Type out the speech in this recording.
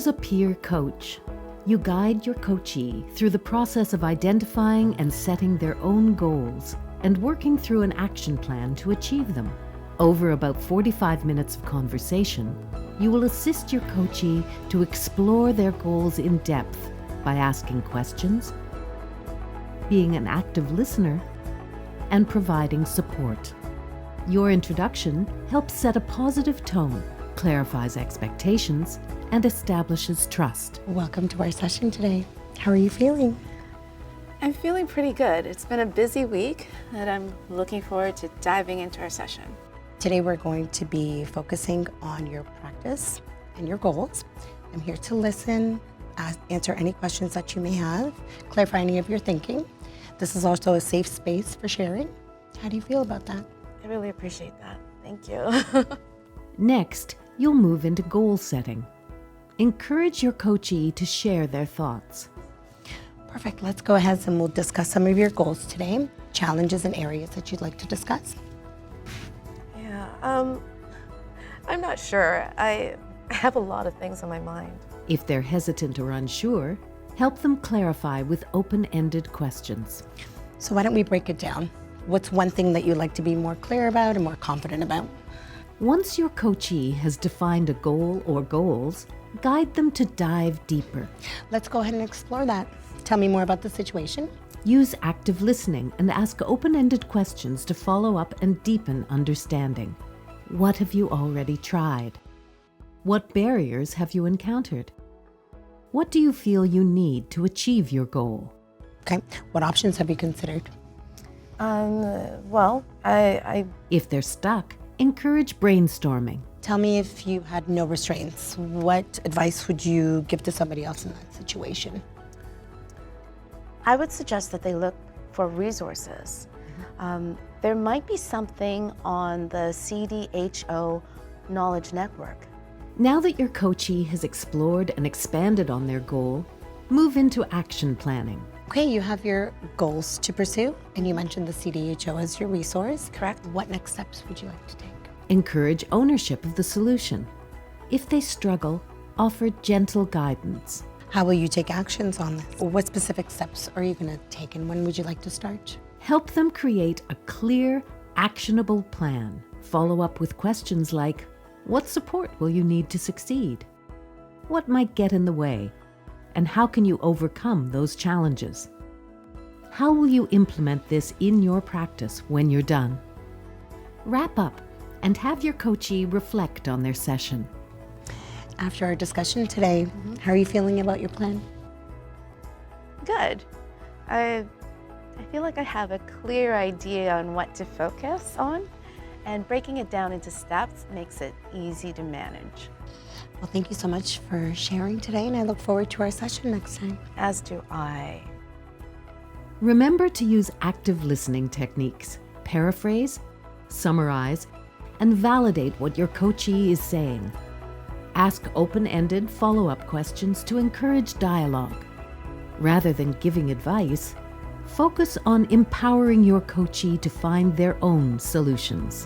As a peer coach, you guide your coachee through the process of identifying and setting their own goals and working through an action plan to achieve them. Over about 45 minutes of conversation, you will assist your coachee to explore their goals in depth by asking questions, being an active listener, and providing support. Your introduction helps set a positive tone, clarifies expectations, and establishes trust. Welcome to our session today. How are you feeling? I'm feeling pretty good. It's been a busy week, and I'm looking forward to diving into our session. Today we're going to be focusing on your practice and your goals. I'm here to listen, answer any questions that you may have, clarify any of your thinking. This is also a safe space for sharing. How do you feel about that? I really appreciate that. Thank you. Next, you'll move into goal setting. Encourage your coachee to share their thoughts. Perfect. Let's go ahead and we'll discuss some of your goals today, challenges and areas that you'd like to discuss. Yeah, I'm not sure. I have a lot of things on my mind. If they're hesitant or unsure, help them clarify with open-ended questions. So why don't we break it down? What's one thing that you'd like to be more clear about and more confident about? Once your coachee has defined a goal or goals, guide them to dive deeper. Let's go ahead and explore that. Tell me more about the situation. Use active listening and ask open-ended questions to follow up and deepen understanding. What have you already tried? What barriers have you encountered? What do you feel you need to achieve your goal? Okay, what options have you considered? Well, I If they're stuck, encourage brainstorming. Tell me if you had no restraints, what advice would you give to somebody else in that situation? would suggest that they look for resources. There might be something on the CDHO Knowledge Network. Now that your coachee has explored and expanded on their goal, move into action planning. Okay, you have your goals to pursue, and you mentioned the CDHO as your resource. Correct. What next steps would you like to take? Encourage ownership of the solution. If they struggle, offer gentle guidance. How will you take actions on this? What specific steps are you going to take, and when would you like to start? Help them create a clear, actionable plan. Follow up with questions like, what support will you need to succeed? What might get in the way? And how can you overcome those challenges? How will you implement this in your practice when you're done? Wrap up and have your coachee reflect on their session. After our discussion today, how are you feeling about your plan? Good. I feel like I have a clear idea on what to focus on, and breaking it down into steps makes it easy to manage. Well, thank you so much for sharing today, and I look forward to our session next time. As do I. Remember to use active listening techniques. Paraphrase, summarize, and validate what your coachee is saying. Ask open-ended follow-up questions to encourage dialogue. Rather than giving advice, focus on empowering your coachee to find their own solutions.